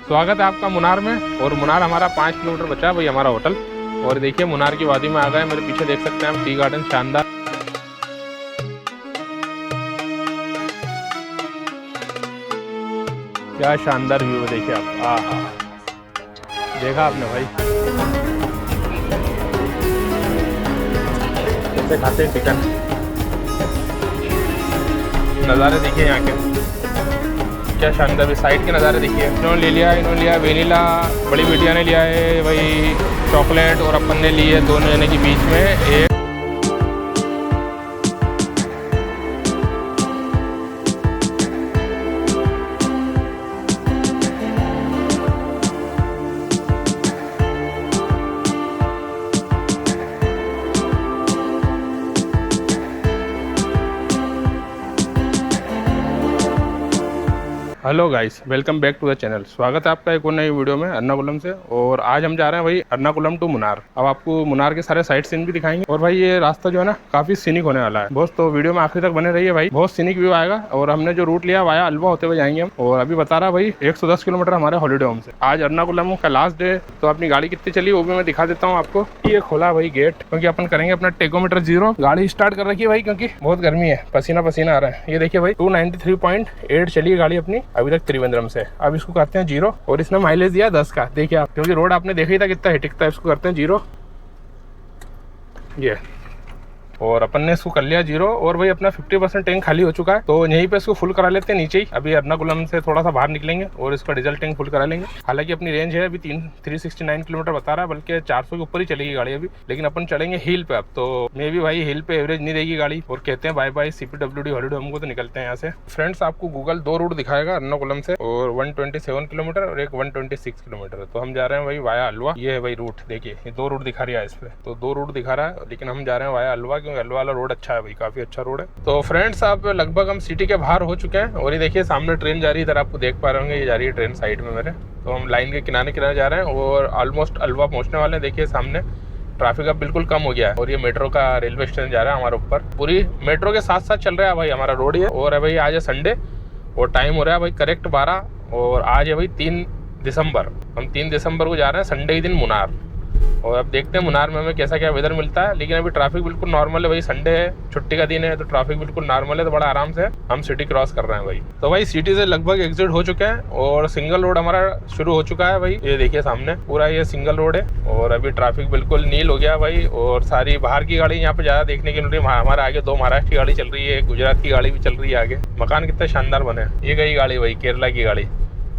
स्वागत है आपका मुनार में। और मुनार हमारा 5 किलोमीटर बचा है भाई हमारा होटल। और देखिए मुनार की वादी में आ गए, मेरे पीछे देख सकते हैं हम टी गार्डन, शानदार, क्या शानदार व्यू है। देखिए आप, आहा, देखा आपने भाई कैसे खाते हैं चिकन। नज़ारे देखिए यहाँ के, क्या शानदार। भी साइड के नज़ारे देखिए। इन्होंने लिया वेनिला, बड़ी बेटिया ने लिया है वही चॉकलेट, और अपन ने ली है दोनों जने के बीच में एक। Hello guys, welcome back to the channel. स्वागत है आपका एक और नई वीडियो में एर्नाकुलम से। और आज हम जा रहे हैं भाई एर्नाकुलम टू मुनार। अब आपको मुनार के सारे साइट सीन भी दिखाएंगे। और भाई ये रास्ता जो है ना काफी सीनिक होने वाला है दोस्त, तो वीडियो में आखिर तक बने रहिए भाई, बहुत सीनिक व्यू आएगा। और हमने जो रूट लिया वाया अल्वा होते हुए जाएंगे हम। और अभी बता रहा भाई 110 किलोमीटर हमारे हॉलीडे होम से। आज एर्नाकुलम का लास्ट डे, तो अपनी गाड़ी कितनी चली वो भी मैं दिखा देता हूँ आपको। ये खोला भाई गेट, क्योंकि अपन करेंगे अपना टेकोमीटर 0। गाड़ी स्टार्ट कर रखी है भाई, क्योंकि बहुत गर्मी है, पसीना पसीना आ रहा है। ये देखिए भाई 293.8 चली है गाड़ी अपनी अभी तक त्रिवेंद्रम से। अब इसको करते हैं 0, और इसने माइलेज दिया 10 का। देखिए आप, क्योंकि रोड आपने देखा ही था कितना हिटिक था। इसको करते हैं 0 ये, और अपन ने इसको कर लिया 0। और भाई अपना 50% टैंक खाली हो चुका है, तो यहीं पे इसको फुल करा लेते हैं नीचे ही। अभी एर्नाकुलम से थोड़ा सा बाहर निकलेंगे और इसका डीजल टैंक फुल करा लेंगे। हालांकि अपनी रेंज है अभी 369 किलोमीटर बता रहा है, बल्कि 400 के ऊपर ही चलेगी गाड़ी अभी। लेकिन अपन चलेंगे हिल पे अब, तो मे भी भाई हिल पे एवरेज नहीं देगी गाड़ी। और कहते हैं बाय बाय CPWD हॉलीडे हमको, तो निकलते हैं यहाँ से। फ्रेंड्स आपको गूगल 2 रूट दिखाएगा एर्नाकुलम से, और 127 किलोमीटर और एक 126 किलोमीटर। तो हम जा रहे हैं भाई वाया अल्वा। ये है भाई रूट, देखिए ये 2 रूट दिखा रहा है इस पे, तो 2 रूट दिखा रहा है। लेकिन हम जा रहे हैं वाया अल्वा, क्योंकि अल्वा वाला रोड अच्छा है भाई, काफी अच्छा रोड है। तो फ्रेंड्स आप लगभग हम सिटी के बाहर हो चुके हैं। और ये देखिए सामने ट्रेन जा रही है, इधर आपको देख पा रहे होंगे, ये जा रही है ट्रेन साइड में मेरे। तो हम लाइन के किनारे किनारे जा रहे हैं और ऑलमोस्ट अल्वा पहुंचने वाले हैं। देखिए सामने ट्रैफिक अब बिल्कुल कम हो गया है। और ये मेट्रो का रेलवे स्टेशन जा रहा है हमारे ऊपर, पूरी मेट्रो के साथ साथ चल रहा है भाई हमारा रोड ये। और भाई आज है संडे, और टाइम हो रहा है भाई करेक्ट 12। और आज है भाई 3 दिसंबर। हम 3 दिसंबर को जा रहे हैं संडे ही दिन मुनार। और अब देखते हैं मुनार में हमें कैसा क्या वेदर मिलता है। लेकिन अभी ट्रैफिक बिल्कुल नॉर्मल है भाई, संडे है, छुट्टी का दिन है, तो ट्रैफिक बिल्कुल नॉर्मल है। तो बड़ा आराम से हम सिटी क्रॉस कर रहे हैं भाई। तो भाई सिटी से लगभग एग्जिट हो चुके हैं, और सिंगल रोड हमारा शुरू हो चुका है भाई। ये देखिए सामने पूरा ये सिंगल रोड है, और अभी ट्रैफिक बिल्कुल नील हो गया भाई। और सारी बाहर की गाड़ी यहाँ पे ज़्यादा देखने की मिल रही है। हमारे आगे 2 महाराष्ट्र की गाड़ी चल रही है, गुजरात की गाड़ी भी चल रही है आगे। मकान कितने शानदार बने हैं। ये गई गाड़ी भाई केरला की गाड़ी।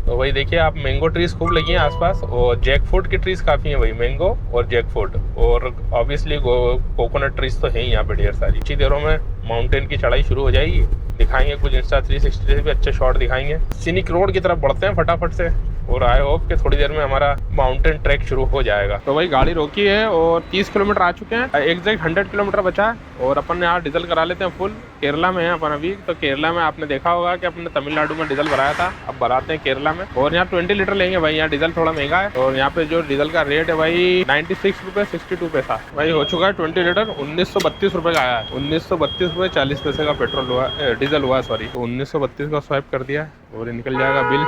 तो भाई देखिए आप, मैंगो ट्रीज खूब लगी हैं आसपास, और जैक फ्रूट की ट्रीज काफ़ी हैं भाई, मैंगो और जैक फ्रूट। और ऑब्वियसली कोकोनट ट्रीज तो है ही यहाँ पे ढेर सारी। कुछ ही देरों में माउंटेन की चढ़ाई शुरू हो जाएगी, दिखाएंगे कुछ इंस्टा 360 से भी अच्छे शॉट दिखाएंगे। सीनिक रोड की तरफ बढ़ते हैं फटाफट से, और आई होप कि थोड़ी देर में हमारा माउंटेन ट्रैक शुरू हो जाएगा। तो भाई गाड़ी रोकी है और 30 किलोमीटर आ चुके हैं, एग्जैक्ट 100 किलोमीटर बचा है। और अपन यहाँ डीजल करा लेते हैं फुल। केरला में है अपन अभी, तो केरला में आपने देखा होगा कि अपने तमिलनाडु में डीजल भराया था, अब भराते हैं केरला में। और यहाँ 20 लीटर लेंगे भाई, यहाँ डीजल थोड़ा महंगा है। और यहाँ पे जो डीजल का रेट है भाई 96 रुपये 62 पैसा भाई हो चुका है। 20 लीटर 1932 रुपये का आया है। 1932 रुपये 40 पैसे का पेट्रोल हुआ, डीजल हुआ सॉरी। तो 1932 का स्वाइप कर दिया और निकल जाएगा बिल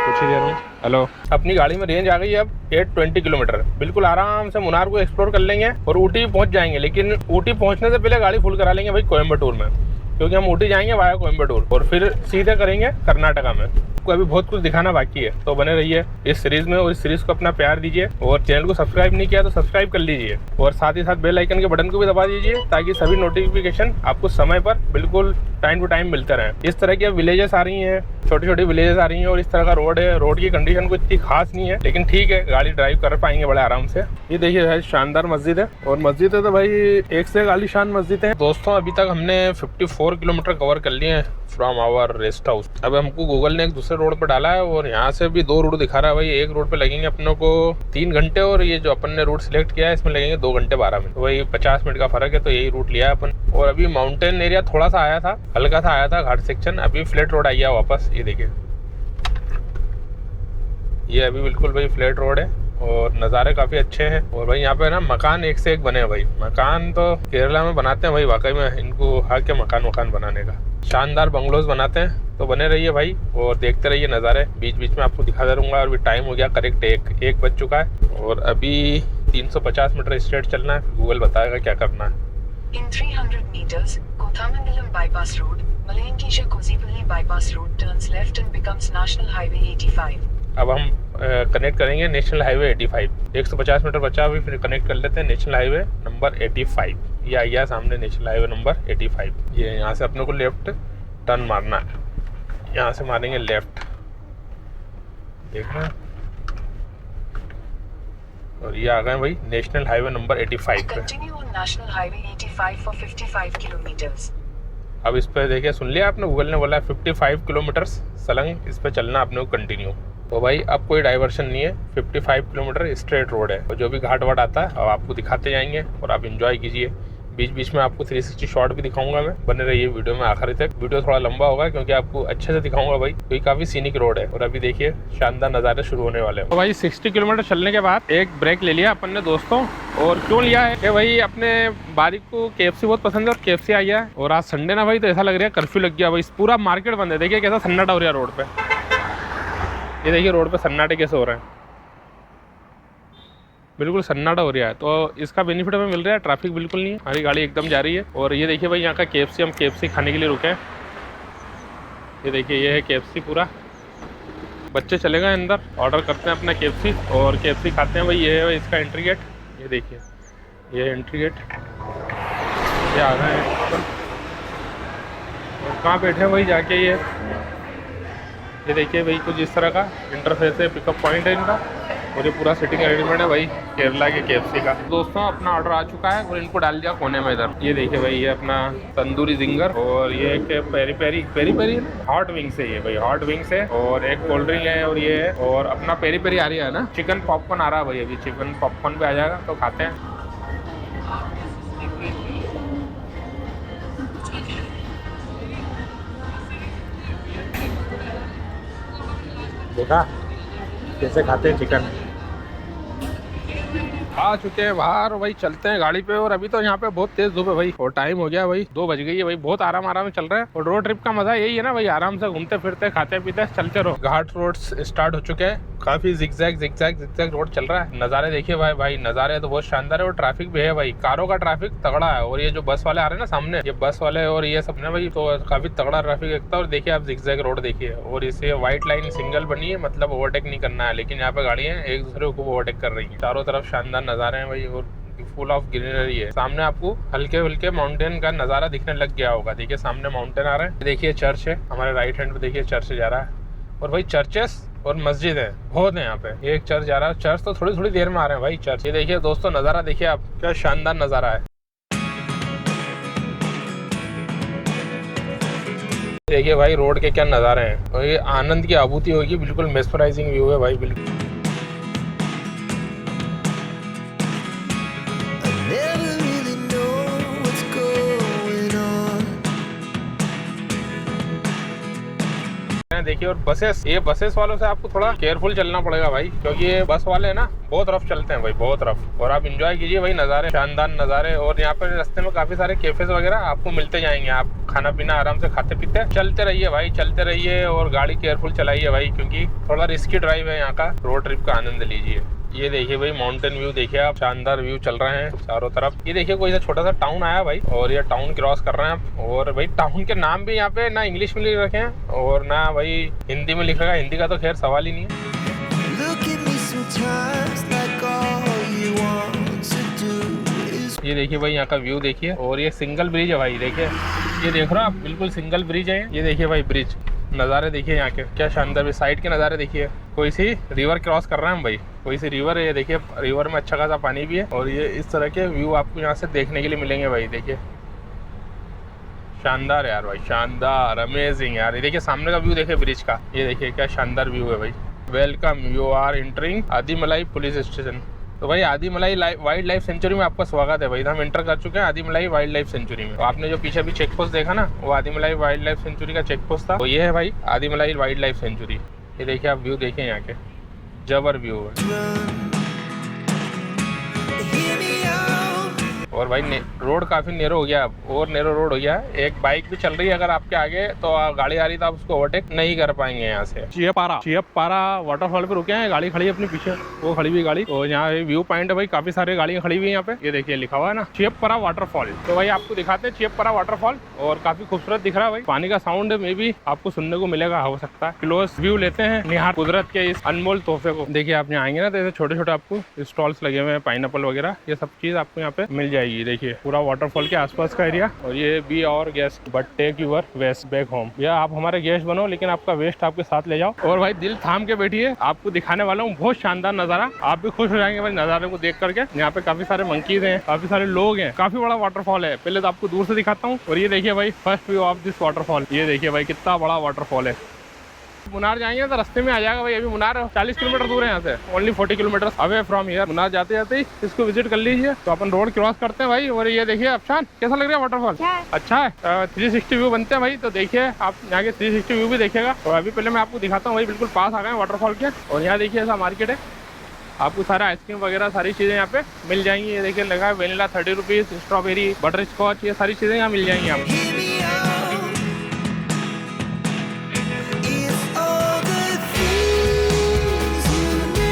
कुछ ही देर में। हेलो, अपनी गाड़ी में रेंज आ गई है अब 820 किलोमीटर। बिल्कुल आराम से मुनार को एक्सप्लोर कर लेंगे और ऊटी पहुंच जाएंगे। लेकिन ऊटी पहुंचने से पहले गाड़ी फुल करा लेंगे भाई कोयम्बटूर में, क्योंकि हम ऊटी जाएंगे वाया कोयम्बटूर, और फिर सीधे करेंगे कर्नाटका में। आपको अभी बहुत कुछ दिखाना बाकी है, तो बने रहिए इस सीरीज में। और इस सीरीज को अपना प्यार दीजिए, और चैनल को सब्सक्राइब नहीं किया तो सब्सक्राइब कर लीजिए, और साथ ही साथ बेल आइकन के बटन को भी दबा दीजिए, ताकि सभी नोटिफिकेशन आपको समय पर बिल्कुल टाइम टू टाइम मिलते रहे। इस तरह की अब विलेजेस आ रही हैं, छोटी छोटी विलेजेस आ रही हैं, और इस तरह का रोड है। रोड की कंडीशन कोई इतनी खास नहीं है, लेकिन ठीक है, गाड़ी ड्राइव कर पाएंगे बड़े आराम से। ये देखिए शानदार मस्जिद है, और मस्जिद है तो भाई एक से एक आलीशान मस्जिद है दोस्तों। अभी तक हमने 54 किलोमीटर कवर कर लिए हैं फ्रॉम आवर रेस्ट हाउस। अब हमको गूगल ने एक दूसरे रोड पर डाला है, और यहाँ से भी 2 रूट दिखा रहा है भाई। एक रोड पे लगेंगे अपनों को 3 घंटे, और ये जो अपन ने रूट सिलेक्ट किया है इसमें लगेंगे 2 घंटे 12 मिनट। तो वही 50 मिनट का फर्क है, तो यही रूट लिया है अपन। और अभी माउंटेन एरिया थोड़ा सा आया था, हल्का सा आया था घाट सेक्शन, अभी फ्लैट रोड आई है वापस। ये देखिए, ये अभी बिल्कुल भाई फ्लैट रोड है, और नज़ारे काफ़ी अच्छे हैं। और भाई यहाँ पे ना मकान एक से एक बने हैं भाई। मकान तो केरला में बनाते हैं भाई, वाकई में इनको हक है मकान बनाने का। शानदार बंगलोज बनाते हैं। तो बने रहिए भाई और देखते रहिए नज़ारे, बीच बीच में आपको दिखा दूंगा। और भी टाइम हो गया करेक्ट एक बज चुका है और अभी 350 मीटर स्ट्रेट चलना है। गूगल बताएगा क्या करना है। In 300 meters, Kothamangalam bypass road, Malayankesha-Kozhipalli bypass road turns left and becomes National Highway 85. अब हम कनेक्ट करेंगे नेशनल हाईवे 85। 150 मीटर बचा, अभी फिर कनेक्ट कर लेते हैं नेशनल हाईवे नंबर 85। ये आ गया सामने नेशनल हाईवे नंबर 85। ये यहाँ से अपने को लेफ्ट टर्न मारना है, यहाँ से मारेंगे लेफ्ट, देखना। और ये आ गए भाई नेशनल हाईवे नंबर 85 पे। Continue on National Highway 85 for 55 kilometers. अब इस पे देखिए, सुन लिया आपने, गूगल ने बोला 55 किलोमीटर सलंग इस पे चलना अपने को कंटिन्यू। तो भाई अब कोई डाइवर्शन नहीं है, 55 किलोमीटर स्ट्रेट रोड है। और जो भी घाट वाट आता है अब आपको दिखाते जाएंगे और आप एंजॉय कीजिए। बीच बीच में आपको 360 शॉट भी दिखाऊंगा मैं, बने रहिए वीडियो में आखिरी तक। वीडियो थोड़ा लंबा होगा क्योंकि आपको अच्छे से दिखाऊंगा भाई, क्योंकि काफ़ी सीनिक रोड है। और अभी देखिए शानदार नज़ारे शुरू होने वाले हैं। तो भाई 60 किलोमीटर चलने के बाद एक ब्रेक ले लिया अपन ने दोस्तों। और क्यों लिया है कि भाई अपने बारिक को KFC बहुत पसंद है और KFC आ गया है। और आज संडे ना भाई, तो ऐसा लग रहा है कर्फ्यू लग गया भाई, पूरा मार्केट बंद है। देखिए कैसा सन्नाटा हो रहा है रोड पे, ये देखिए रोड पे सन्नाटे कैसे हो रहे हैं, बिल्कुल सन्नाटा हो रहा है। तो इसका बेनिफिट हमें मिल रहा है, ट्रैफिक बिल्कुल नहीं है, हमारी गाड़ी एकदम जा रही है। और ये देखिए भाई यहाँ का KFC, हम KFC खाने के लिए रुके हैं। ये देखिए ये है KFC पूरा। बच्चे चले गए अंदर, ऑर्डर करते हैं अपना KFC और KFC खाते हैं भाई। ये है इसका एंट्री गेट, ये देखिए ये एंट्री गेट, ये आ रहे हैं। और कहाँ बैठे हैं भाई जाके, ये देखिए भाई कुछ इस तरह का इंटरफेस है, पिकअप पॉइंट है इनका। और ये पूरा सिटिंग अरेंजमेंट है भाई केरला के KFC का। दोस्तों अपना ऑर्डर आ चुका है और इनको डाल दिया कोने में इधर। ये देखिए भाई ये अपना तंदूरी जिंगर, और ये एक पेरी पेरी हॉट विंग्स है। ये भाई हॉट विंग्स है और एक कोल्ड ड्रिंक है और ये है। और अपना पेरी पेरी आ रही है ना, चिकन पॉपकॉर्न आ रहा है भाई, अभी चिकन पॉपकॉर्न पे आ जाएगा तो खाते हैं। देखा कैसे खाते हैं चिकन। आ चुके हैं बाहर भाई, चलते हैं गाड़ी पे। और अभी तो यहाँ पे बहुत तेज धूप है भाई और टाइम हो गया भाई 2 बज गई है भाई। बहुत आराम आराम चल रहा है। और रोड ट्रिप का मजा यही है ना भाई, आराम से घूमते फिरते खाते पीते चलते रहो। घाट रोड स्टार्ट हो चुके हैं, काफी जिगजैग रोड चल रहा है। नज़ारे देखिए भाई नज़ारे तो बहुत शानदार है। और ट्रैफिक भी है भाई, कारों का ट्रैफिक तगड़ा है। और ये जो बस वाले आ रहे हैं ना सामने, ये बस वाले और ये सब ना भाई, तो काफी तगड़ा ट्रैफिक एकता है। और देखिए आप जिगजैग रोड देखिए, और इसे व्हाइट लाइन सिंगल बनी है, मतलब ओवरटेक नहीं करना है। लेकिन यहाँ पे गाड़ियाँ एक दूसरे को ओवरटेक कर रही है। चारों तरफ शानदार नज़ारे हैं भाई और फुल ऑफ ग्रीनरी है। सामने आपको हल्के हल्के माउंटेन का नज़ारा दिखने लग गया होगा। देखिए सामने माउंटेन आ रहे हैं, देखिए चर्च है हमारे राइट हैंड पे, देखिए चर्च जा रहा है। और भाई चर्चेस और मस्जिद है बहुत है यहाँ पे। एक चर्च जा रहा है, चर्च तो थोड़ी देर में आ रहे हैं भाई चर्च। ये देखिए दोस्तों नज़ारा देखिए आप, क्या शानदार नज़ारा है। देखिए भाई रोड के क्या नज़ारे हैं, और ये आनंद की अनुभूति होगी, बिल्कुल मेस्मराइजिंग व्यू है भाई बिल्कुल। देखिए और बसेस, ये बसेस वालों से आपको थोड़ा केयरफुल चलना पड़ेगा भाई, क्योंकि ये बस वाले ना बहुत रफ चलते हैं भाई, बहुत रफ। और आप एंजॉय कीजिए भाई नज़ारे, शानदार नज़ारे। और यहाँ पर रास्ते में काफी सारे कैफेज वगैरह आपको मिलते जाएंगे, आप खाना पीना आराम से खाते पीते चलते रहिए भाई, चलते रहिए। और गाड़ी केयरफुल चलाइए भाई, क्योंकि थोड़ा रिस्की ड्राइव है यहाँ का। रोड ट्रिप का आनंद लीजिए। ये देखिए भाई माउंटेन व्यू देखिए आप, शानदार व्यू चल रहे हैं चारों तरफ। ये देखिए कोई सा छोटा सा टाउन आया भाई, और ये टाउन क्रॉस कर रहे हैं आप। और भाई टाउन के नाम भी यहाँ पे ना इंग्लिश में लिख रखे हैं और ना भाई हिंदी में लिख रखा है। हिंदी का तो खैर सवाल ही नहीं है। ये देखिए भाई यहाँ का व्यू देखिए, और ये सिंगल ब्रिज है भाई, देखिए ये देख रहे हो आप, बिल्कुल सिंगल ब्रिज है। ये देखिए भाई ब्रिज, नज़ारे देखिए यहाँ के क्या शानदार। साइड के नज़ारे देखिए, कोई सी रिवर क्रॉस कर रहे हैं हम भाई, कोई सी रिवर है। ये देखिए रिवर में अच्छा खासा पानी भी है, और ये इस तरह के व्यू आपको यहाँ से देखने के लिए मिलेंगे भाई। देखिए शानदार यार भाई, शानदार अमेजिंग यार। ये देखिए सामने का व्यू देखिए ब्रिज का, ये देखिए क्या शानदार व्यू है भाई। Welcome, you are entering Adimali police station. तो भाई आदिमलाई वाइल्ड लाइफ सेंचुरी में आपका स्वागत है भाई। हम एंटर कर चुके हैं आदिमलाई वाइल्ड लाइफ सेंचुरी में। तो आपने जो पीछे भी चेक पोस्ट देखा ना, वो आदिमलाई वाइल्ड लाइफ सेंचुरी का चेक पोस्ट था। तो ये है भाई आदिमलाई वाइल्ड लाइफ सेंचुरी। ये देखिए आप व्यू देखिए यहाँ के, जबर व्यू है। और भाई रोड काफ़ी नेरो हो गया अब, और नेरो रोड हो गया है। एक बाइक भी चल रही है अगर आपके आगे, तो गाड़ी आ रही तो आप उसको ओवरटेक नहीं कर पाएंगे। यहाँ से चियपारा वाटरफॉल पे रुके हैं, गाड़ी खड़ी है अपनी पीछे, वो खड़ी हुई गाड़ी। और यहाँ व्यू पॉइंट है भाई, काफी सारी गाड़ियाँ खड़ी हुई है यहाँ पे, ये देखिए लिखा हुआ है ना चियपारा वाटरफॉल। तो भाई आपको दिखाते हैं चियपारा वाटरफॉल, और काफी खूबसूरत दिख रहा है भाई। पानी का साउंड में भी आपको सुनने को मिलेगा, हो सकता है। क्लोज व्यू लेते हैं निहार कुदरत के इस अनमोल तोहफे को। देखिए आप यहाँ आएंगे ना तो ऐसे छोटे छोटे आपको स्टॉल्स लगे हुए हैं, पाइनएप्पल वगैरह, ये सब चीज आपको यहाँ पे मिल जाएगी। देखिए पूरा वाटरफॉल के आसपास का एरिया। और ये be our guest but take your waste back home, या आप हमारे गेस्ट बनो लेकिन आपका वेस्ट आपके साथ ले जाओ। और भाई दिल थाम के बैठिए, आपको दिखाने वाला हूँ बहुत शानदार नजारा, आप भी खुश हो जाएंगे भाई नजारे को देख करके। यहाँ पे काफी सारे मंकीज हैं, काफी सारे लोग हैं, काफी बड़ा वाटरफॉल है। पहले तो आपको दूर से दिखाता हूँ। और ये देखिए भाई first view of this waterfall, ये देखिए भाई कितना बड़ा वाटरफॉल है। मुनार जाएंगे तो रास्ते में आ जाएगा भाई, अभी मुनार 40 किलोमीटर दूर है यहाँ से, only 40 kilometre away from here. Munnar जाते जाते ही इसको विजिट कर लीजिए। तो अपन रोड क्रॉस करते हैं भाई। और ये देखिए अफशान कैसा लग रहा है वाटरफॉल? अच्छा है। 360 व्यू बनते हैं भाई, तो देखिए आप यहाँ के 360 व्यू भी देखिएगा। और अभी पहले मैं आपको दिखाता हूँ भाई, बिल्कुल पास आ गए वाटरफॉल के। और यहाँ देखिए ऐसा मार्केट है, आपको सारा आइसक्रीम वगैरह सारी चीज़ें यहाँ पे मिल जाएंगी। ये देखिए लगा है vanilla 30 rupees, strawberry, butterscotch, ये सारी चीज़ें यहाँ मिल जाएंगी आपको।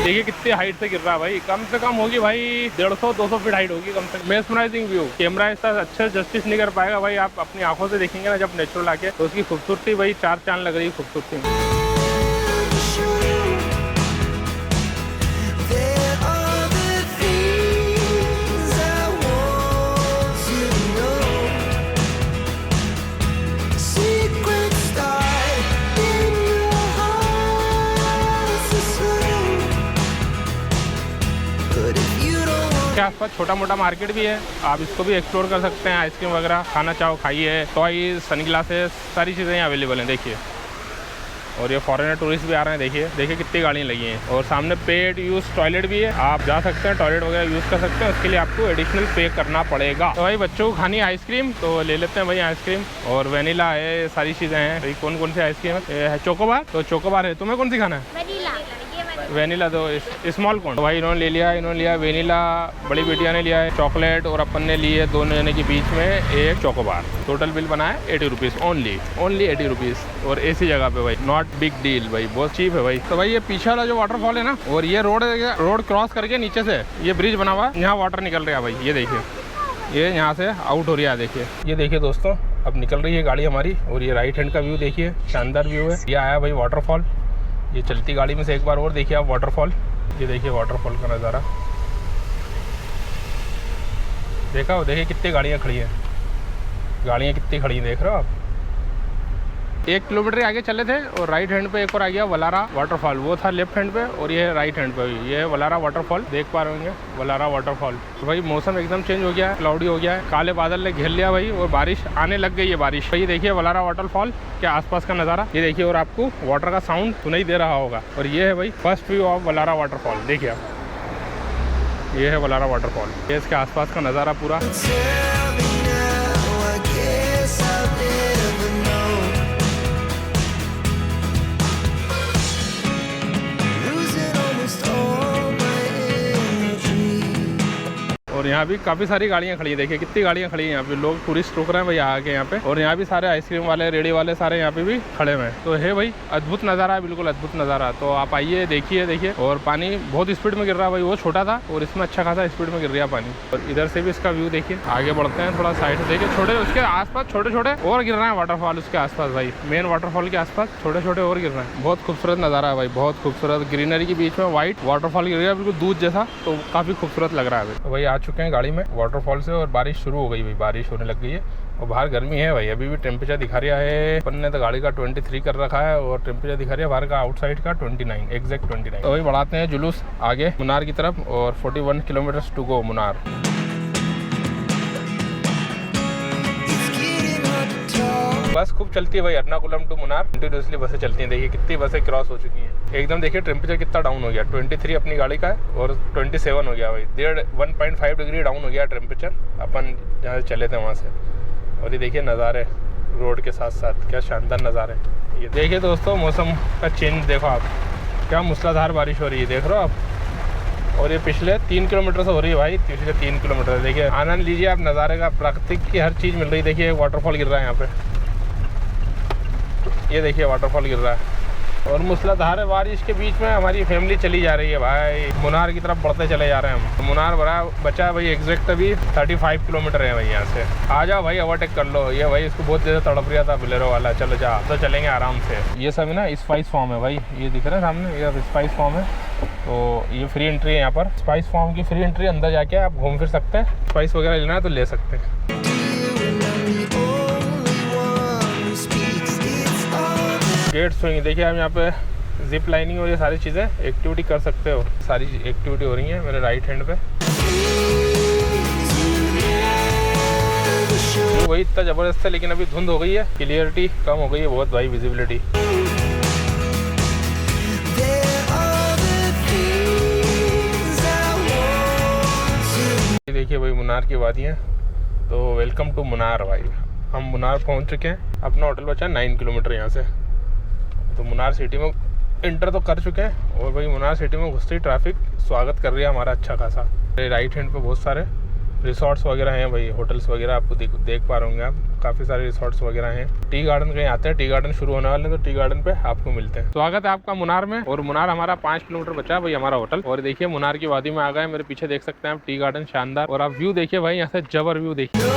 देखिए कितनी हाइट से गिर रहा है भाई, कम से कम होगी भाई 150-200 फीट हाइट होगी कम से कम। मेस्मराइजिंग व्यू, कैमरा इसका अच्छे जस्टिस नहीं कर पाएगा भाई, आप अपनी आंखों से देखेंगे ना जब नेचुरल आके, तो उसकी खूबसूरती भाई चार चांद लग रही है खूबसूरती। के आसपास छोटा मोटा मार्केट भी है, आप इसको भी एक्सप्लोर कर सकते हैं। आइसक्रीम वगैरह खाना चाहो खाइए, टॉयज, सन ग्लासेस, सारी चीज़ें यहाँ अवेलेबल हैं देखिए। और ये फॉरेनर टूरिस्ट भी आ रहे हैं, देखिए देखिए कितनी गाड़ियाँ लगी हैं। और सामने पेड यूज टॉयलेट भी है, आप जा सकते हैं टॉयलेट वगैरह यूज़ कर सकते हैं, उसके लिए आपको एडिशनल पे करना पड़ेगा। तो भाई बच्चों को खानी आइसक्रीम तो ले लेते हैं भाई आइसक्रीम। और वेनिला है, सारी चीज़ें हैं भाई। कौन कौन सी आइसक्रीम है? चोकोबार, तो चोकोबार है। तुम्हें कौन सी खाना है? वेनिला दो स्मॉल कौन। तो भाई इन्होंने ले लिया, इन्होंने लिया वेनिला, बड़ी बेटिया ने लिया है चॉकलेट, और अपन ने लिए दोनों जने के बीच में एक चोकोबार। टोटल बिल बना है 80 रुपीज़ ओनली 80 रुपीज़। और ऐसी जगह पे भाई नॉट बिग डील भाई, बहुत चीप है भाई। तो भाई ये पीछे वाला जो वाटरफॉल है ना, और ये रोड क्रॉस करके नीचे से ये ब्रिज बना हुआ है, यहाँ वाटर निकल रहा है भाई। ये देखिए ये यहाँ से आउट हो रही है, देखिए ये देखिए दोस्तों अब निकल रही है गाड़ी हमारी। और ये राइट हैंड का व्यू देखिए, शानदार व्यू है। ये आया भाई वाटरफॉल, ये चलती गाड़ी में से एक बार और देखिए आप वाटरफॉल। ये देखिए वाटरफॉल का नज़ारा, देखा हो? देखिए कितनी गाड़ियाँ खड़ी हैं, गाड़ियाँ कितनी खड़ी हैं देख रहे हो आप। 1 किलोमीटर आगे चले थे और राइट हैंड पे एक और आ गया वलारा वाटरफॉल, वो था लेफ्ट हैंड पे, और ये राइट हैंड पे ये है वलारा वाटरफॉल। देख पा रहे होंगे वलारा वाटरफॉल। तो भाई मौसम एकदम चेंज हो गया है, क्लाउडी हो गया है, काले बादल ने घेर लिया भाई, और बारिश आने लग गई है बारिश। तो ये देखिए वलारा वाटरफॉल के आसपास का नज़ारा, ये देखिए। और आपको वाटर का साउंड सुनाई दे रहा होगा। और ये है भाई फर्स्ट व्यू ऑफ वलारा वाटरफॉल, देखिए आप, ये है वलारा वाटरफॉल, ये इसके आसपास का नज़ारा पूरा। और यहाँ भी काफ़ी सारी गाड़ियाँ खड़ी है, देखिए कितनी गाड़ियाँ खड़ी हैं यहाँ पे। लोग टूरिस्ट रुक रहे हैं भाई आके यहाँ पे। और यहाँ भी सारे आइसक्रीम वाले, रेडी वाले सारे यहाँ पे भी खड़े हुए हैं। तो है भाई अद्भुत नज़ारा है, बिल्कुल अद्भुत नज़ारा। तो आप आइए देखिए देखिए। और पानी बहुत स्पीड में गिर रहा है भाई, वो छोटा था और इसमें अच्छा खासा स्पीड में गिर रहा है पानी। और इधर से भी इसका व्यू देखिए। आगे बढ़ते हैं थोड़ा साइड से, देखिए छोटे उसके आसपास छोटे छोटे और गिर रहे हैं वाटरफॉल उसके आसपास भाई, मेन वाटरफॉल के आसपास छोटे छोटे और गिर रहे हैं। बहुत खूबसूरत नज़ारा है भाई, बहुत खूबसूरत। ग्रीनरी के बीच में व्हाइट वाटरफॉल गिर रहा है बिल्कुल दूध जैसा, तो काफ़ी खूबसूरत लग रहा है भाई। तो भाई आ चुके हैं गाड़ी में वाटरफॉल से, और बारिश शुरू हो गई भाई, बारिश होने लग गई है। और बाहर गर्मी है भाई, अभी भी टेम्परेचर दिखा रहा है, अपन ने तो गाड़ी का 23 कर रखा है, और टेम्परेचर दिखा रहा है बाहर का आउटसाइड का 29, एग्जैक्ट 29। तो भाई बढ़ाते हैं जुलूस आगे मुनार की तरफ, और 41 किलोमीटर टू गो मुनार। बस खूब चलती है भाई एर्नाकुलम टू मुनार, कंटिन्यूसली बसें चलती हैं। देखिए कितनी बसें क्रॉस हो चुकी हैं एकदम। देखिए टेम्परेचर कितना डाउन हो गया, 23 अपनी गाड़ी का है, और 27 हो गया भाई, 1.5 डिग्री डाउन हो गया टेम्परेचर अपन जहाँ से चले थे वहाँ से। और ये देखिए नज़ारे रोड के साथ साथ, क्या शानदार नज़ारे। ये देखिए दोस्तों मौसम का चेंज देखो आप, क्या मूसलाधार बारिश हो रही है, देख रहे हो आप। और ये पिछले 3 किलोमीटर से हो रही है भाई, पिछले 3 किलोमीटर। देखिए आनंद लीजिए आप नज़ारे का, प्राकृतिक की हर चीज़ मिल रही है। देखिए एक वाटरफॉल गिर रहा है यहाँ पे, ये देखिए वाटरफॉल गिर रहा है। और मूसलाधार बारिश के बीच में हमारी फैमिली चली जा रही है भाई, मुनार की तरफ बढ़ते चले जा रहे हैं हम। तो मुनार बचा है भाई एग्जैक्ट अभी 35 किलोमीटर है भाई यहाँ से। आ जाओ भाई, ओवरटेक कर लो। ये भाई इसको बहुत ज़्यादा तड़प रहा था बोलेरो वाला, चलो जा तो चलेंगे आराम से। ये सब ना स्पाइस फार्म है भाई, ये दिख रहा है सामने, ये स्पाइस फार्म है। तो ये फ्री एंट्री है यहाँ पर, स्पाइस फार्म की फ्री एंट्री। अंदर जाके आप घूम फिर सकते हैं, स्पाइस वगैरह लेना है तो ले सकते हैं। गेट स्विंग देखिए आप यहाँ पे, जिप लाइनिंग और ये सारी चीज़ें एक्टिविटी कर सकते हो। सारी एक्टिविटी हो रही है मेरे राइट हैंड पे। वही इतना ज़बरदस्त है, लेकिन अभी धुंध हो गई है, क्लियरिटी कम हो गई है बहुत भाई, विजिबिलिटी। देखिए भाई मुनार की वादियाँ। तो वेलकम टू मुनार भाई, हम मुनार पहुँच चुके हैं। अपना होटल बचा 9 किलोमीटर यहाँ से। तो मुनार सिटी में इंटर तो कर चुके हैं, और भाई मुनार सिटी में घुसते ही ट्रैफिक स्वागत कर रही है हमारा अच्छा खासा। राइट हैंड पे बहुत सारे रिसोर्ट्स वगैरह हैं भाई, होटल्स वगैरह आपको देख पा रहे होंगे आप, काफ़ी सारे रिसोर्ट्स वगैरह हैं। टी गार्डन कहीं आते हैं, टी गार्डन शुरू होने वाले हैं, तो टी गार्डन पे आपको मिलते हैं। स्वागत है आपका मुनार में। और मुनार हमारा 5 किलोमीटर बचा है भाई हमारा होटल। और देखिए मुनार की वादी में आ गए, मेरे पीछे देख सकते हैं आप टी गार्डन शानदार। और आप व्यू देखिए भाई यहाँ से, जबर व्यू देखिए।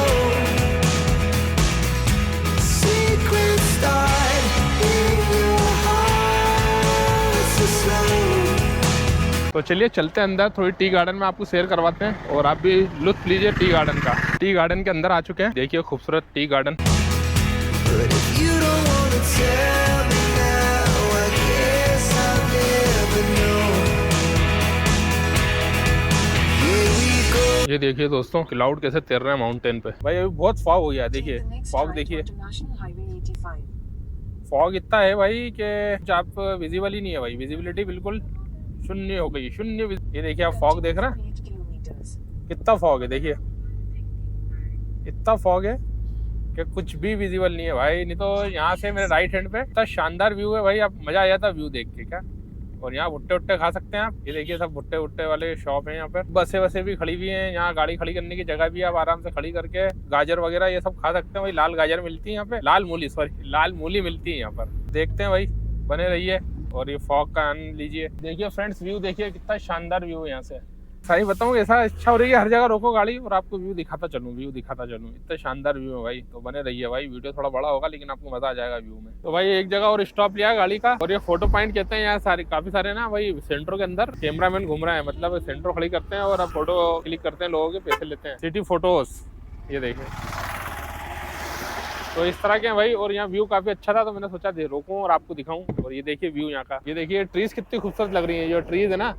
तो चलिए चलते हैं अंदर, थोड़ी टी गार्डन में आपको शेयर करवाते हैं, और आप भी लुत्फ लीजिए टी गार्डन का। टी गार्डन के अंदर आ चुके हैं, देखिए खूबसूरत टी गार्डन। ये देखिए दोस्तों क्लाउड कैसे तैर रहे हैं माउंटेन पे भाई। अभी बहुत फॉग हो गया, देखिए फॉग देखिए, फॉग इतना है भाई कि आप विजिबल ही नहीं है भाई, विजिबिलिटी बिल्कुल शून्य हो गई, शून्य। ये देखिए आप फॉग देख रहे हैं, कितना फॉग है, देखिए इतना फॉग है कि कुछ भी विजिबल नहीं है भाई। नहीं तो यहाँ से मेरे राइट हैंड पे इतना शानदार व्यू है भाई, आप मजा आ जाता व्यू देख के क्या। और यहाँ भुट्टे उट्टे खा सकते हैं आप, ये देखिए सब भुट्टे उट्टे वाले शॉप हैं यहाँ पर। बसें भी खड़ी हुई हैं, यहाँ गाड़ी खड़ी करने की जगह भी, आप आराम से खड़ी करके गाजर वगैरह ये सब खा सकते हैं भाई। लाल गाजर मिलती है यहाँ पे, लाल मूली मिलती है यहाँ पर। देखते हैं भाई, बने रहिए और ये फॉग का आनंद लीजिए। देखिए फ्रेंड्स व्यू देखिए, कितना शानदार व्यू है यहाँ से। सही बताऊँ ऐसा इच्छा हो रही है हर जगह रोको गाड़ी और आपको व्यू दिखाता चलूँ, इतना शानदार व्यू है भाई। तो बने रहिए भाई, वीडियो थोड़ा बड़ा होगा लेकिन आपको मजा आ जाएगा व्यू में। तो भाई एक जगह और स्टॉप लिया गाड़ी का, और ये फोटो पॉइंट कहते हैं यहाँ काफी सारे ना भाई। सेंटर के अंदर कैमरामैन घूम रहा है, मतलब सेंटर खड़ी करते हैं और आप फोटो क्लिक करते हैं, लोगों के पैसे लेते हैं। सिटी फोटोज ये देखें, तो इस तरह के हैं भाई। और यहाँ व्यू काफी अच्छा था, तो मैंने सोचा दे रोकूं और आपको दिखाऊं। और ये देखिए व्यू यहाँ का, ये देखिए ट्रीज कितनी खूबसूरत लग रही है। जो ट्रीज है ना,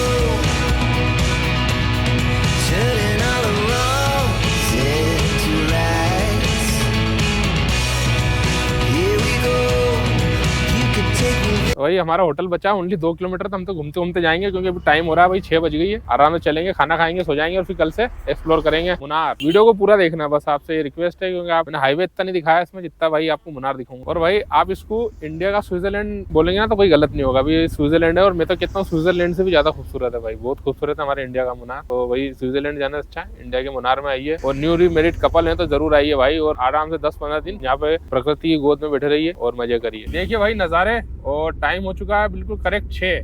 वही हमारा होटल बचा ओनली 2 किलोमीटर, तो हम तो घूमते घूमते जाएंगे क्योंकि अभी टाइम हो रहा है भाई, 6 बज गई है। आराम से चलेंगे, खाना खाएंगे, सो जाएंगे और फिर कल से एक्सप्लोर करेंगे मुनार। वीडियो को पूरा देखना, बस आपसे ये रिक्वेस्ट है, क्योंकि आपने हाईवे इतना नहीं दिखाया इसमें जितना भाई आपको मुनार दिखाऊंगा। और भाई आप इसको इंडिया का स्विट्जरलैंड बोलेंगे ना तो कोई गलत नहीं होगा। अभी स्विट्जरलैंड है, और मैं तो कहता हूँ स्विट्जरलैंड से भी ज्यादा खूबसूरत है भाई, बहुत खूबसूरत है हमारे इंडिया का मुनार। तो भाई स्विट्जरलैंड जाना अच्छा है, इंडिया के मुनार में आइए। और न्यू मैरिड कपल है तो जरूर आइए भाई, और आराम से 10-15 दिन यहाँ पे प्रकृति की गोद में बैठे रहिए और मजे करिए। देखिए भाई नजारे, और टाइम हो चुका है बिल्कुल करेक्ट 6।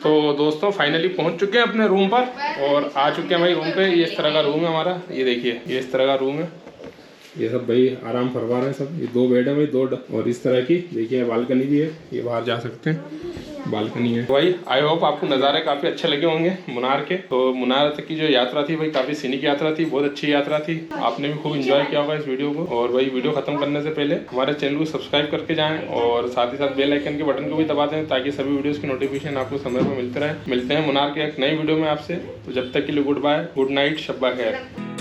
तो दोस्तों फाइनली पहुंच चुके हैं अपने रूम पर, और आ चुके हैं भाई रूम पे। ये इस तरह का रूम है हमारा, ये देखिए ये इस तरह का रूम है। ये सब भाई आराम फरमा रहे हैं सब। ये 2 बेड है भाई, 2 और इस तरह की देखिए बालकनी भी है, ये बाहर जा सकते हैं, बालकनी है भाई। आई होप आपको नज़ारे काफ़ी अच्छे लगे होंगे मुनार के। तो मुनार तक की जो यात्रा थी भाई, काफ़ी सीनिक यात्रा थी, बहुत अच्छी यात्रा थी। आपने भी खूब एंजॉय किया होगा इस वीडियो को। और भाई वीडियो खत्म करने से पहले हमारे चैनल को सब्सक्राइब करके जाएं, और साथ ही साथ बेल आइकन के बटन को भी दबा दें, ताकि सभी वीडियोस की नोटिफिकेशन आपको समय पर मिलते रहे। मिलते हैं मुनार के एक नई वीडियो में आपसे। तो जब तक के लिए गुड बाय, गुड नाइट, शब्बा खैर।